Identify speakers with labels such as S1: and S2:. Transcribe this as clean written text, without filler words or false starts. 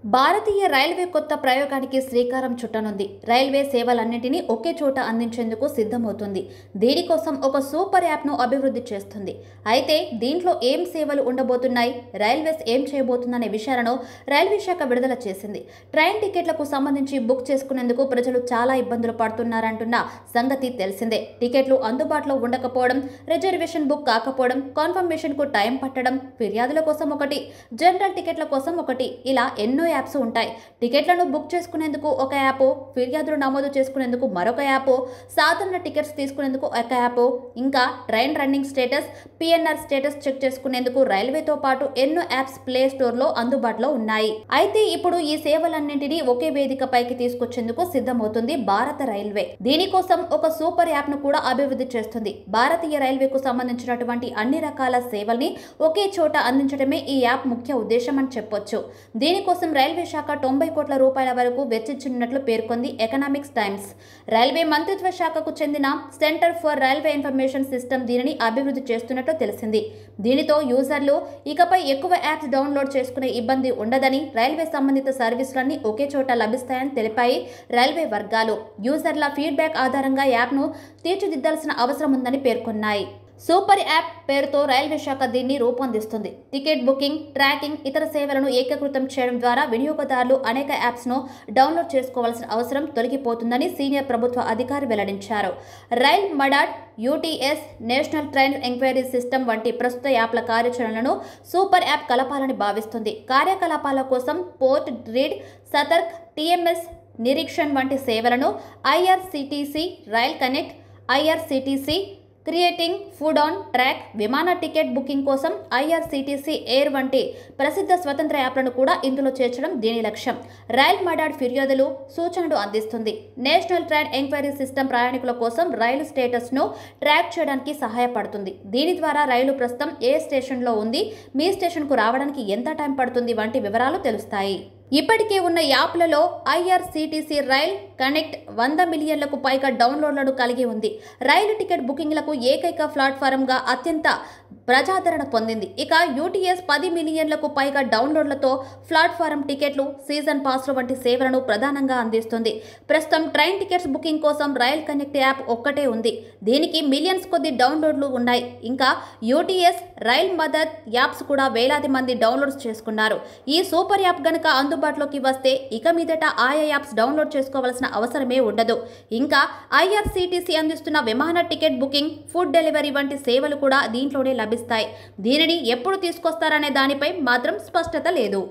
S1: భారతీయ railway కొత్త ప్రయోగానికి శ్రీకారం చుట్టనుంది. రైల్వే సేవలన్నింటినీ ఒకే చోట అందించేందుకు సిద్ధమవుతుంది. దీనికోసం ఒక సూపర్ యాప్ను అభివృద్ధి చేస్తుంది. అయితే దీంట్లో ఏం సేవలు ఉండబోతున్నాయి, రైల్వేస్ ఏం చేయబోతుందనే విషయాలను రైల్వే శాఖ విడుదల చేసింది. ట్రైన్ టికెట్లకు సంబంధించి బుక్ చేసుకునేందుకు ప్రజలు చాలా ఇబ్బందులు పడుతున్నారంటున్న సంగతి తెలిసిందే. టికెట్లు అందుబాటులో ఉండకపోవడం, రిజర్వేషన్ బుక్ కాకపోవడం, కన్ఫర్మేషన్కు టైం పట్టడం, ఫిర్యాదుల కోసం ఒకటి, జనరల్ టికెట్ల కోసం ఒకటి, ఇలా ఎన్నో యాప్స్ ఉంటాయి. టికెట్లను బుక్ చేసుకునేందుకు ఒక యాప్, ఫిర్యాదులు నమోదు చేసుకునేందుకు మరొక యాప్, సాధారణ టికెట్స్ తీసుకునేందుకు ఒక యాప్, ఇంకా train running status, PNR status check చేసుకునేందుకు రైల్వేతో పాటు ఎన్నో యాప్స్ ప్లే స్టోర్లో అందుబాటులో ఉన్నాయి. అయితే ఇప్పుడు ఈ సేవలన్నింటినీ ఒకే వేదికపైకి తీసుకొచ్చేందుకు సిద్ధమవుతుంది భారత రైల్వే. దీనికోసం ఒక సూపర్ యాప్ ను కూడా అభివృద్ధి చేస్తుంది. భారతీయ రైల్వేకు సంబంధించినటువంటి అన్ని రకాల సేవల్ని ఒకే చోట అందించడమే ఈ యాప్ ముఖ్య ఉద్దేశం అని చెప్పొచ్చు. దీనికోసం రైల్వే శాఖ 90 కోట్ల రూపాయల వరకు వెచ్చించినట్లు పేర్కొంది ఎకనామిక్స్ టైమ్స్. రైల్వే మంత్రిత్వ శాఖకు చెందిన centre for railway information system దీనిని అభివృద్ధి చేస్తున్నట్లు తెలిసింది. దీనితో యూజర్లు ఇకపై ఎక్కువ యాప్స్ డౌన్లోడ్ చేసుకునే ఇబ్బంది ఉండదని, రైల్వే సంబంధిత సర్వీసులన్నీ ఒకే చోట లభిస్తాయని తెలిపాయి రైల్వే వర్గాలు. యూజర్ల ఫీడ్బ్యాక్ ఆధారంగా యాప్ను తీర్చిదిద్దాల్సిన అవసరం ఉందని పేర్కొన్నాయి. సూపర్ యాప్ పేరుతో రైల్వే శాఖ దీన్ని రూపొందిస్తుంది. టికెట్ బుకింగ్, ట్రాకింగ్, ఇతర సేవలను ఏకీకృతం చేయడం ద్వారా వినియోగదారులు అనేక యాప్స్ను డౌన్లోడ్ చేసుకోవాల్సిన అవసరం తొలగిపోతుందని సీనియర్ ప్రభుత్వ అధికారి వెల్లడించారు. Rail Madad, UTS, national train enquiry system వంటి ప్రస్తుత యాప్ల కార్యాచరణలను సూపర్ యాప్ కలపాలని భావిస్తుంది. కార్యకలాపాల కోసం పోర్ట్ రీడ్, సతర్క్, టీఎంఎస్, నిరీక్షణ్ వంటి సేవలను IRCTC rail connect, IRCTC creating, food on track, విమాన టికెట్ బుకింగ్ కోసం ఐఆర్సీటీసీ ఎయిర్ వంటి ప్రసిద్ధ స్వతంత్ర యాప్లను కూడా ఇందులో చేర్చడం దీని లక్ష్యం. రైల్ మడాడ్ ఫిర్యాదులు, సూచనలు అందిస్తుంది. నేషనల్ ట్రైన్ ఎంక్వైరీ సిస్టమ్ ప్రయాణికుల కోసం రైలు స్టేటస్ను ట్రాక్ చేయడానికి సహాయపడుతుంది. దీని ద్వారా రైలు ప్రస్తుతం ఏ స్టేషన్లో ఉంది, మీ స్టేషన్కు రావడానికి ఎంత టైం పడుతుంది వంటి వివరాలు తెలుస్తాయి. ఇప్పటికే ఉన్న యాప్లలో ఐఆర్సీటీసీ రైల్ కనెక్ట్ 100 మిలియన్లకు పైగా డౌన్లోడ్లను కలిగి ఉంది. రైలు టికెట్ బుకింగ్లకు ఏకైక ప్లాట్ఫారంగా అత్యంత ప్రజాదరణ పొందింది. ఇక యూటీఎస్ 10 మిలియన్లకు పైగా డౌన్లోడ్లతో ప్లాట్ఫారం టికెట్లు, సీజన్ పాస్లు వంటి సేవలను ప్రధానంగా అందిస్తుంది. ప్రస్తుతం ట్రైన్ టికెట్స్ బుకింగ్ కోసం రైల్ కనెక్ట్ యాప్ ఒక్కటే ఉంది. దీనికి మిలియన్స్ కొద్ది డౌన్లోడ్లు ఉన్నాయి. ఇంకా యూటీఎస్, రైల్ మదద్ యాప్స్ కూడా వేలాది మంది డౌన్లోడ్స్ చేసుకున్నారు. ఈ సూపర్ యాప్ గనుక అందుబాటులోకి వస్తే ఇక మీదట ఆయా యాప్స్ డౌన్లోడ్ చేసుకోవాల్సిన అవసరమే ఉండదు. ఇంకా ఐఆర్సీటీసీ అందిస్తున్న విమాన టికెట్ బుకింగ్, ఫుడ్ డెలివరీ వంటి సేవలు కూడా దీంట్లోనే లభిస్తాయి. దీనిని ఎప్పుడు తీసుకొస్తారనే దానిపై మాత్రం స్పష్టత లేదు.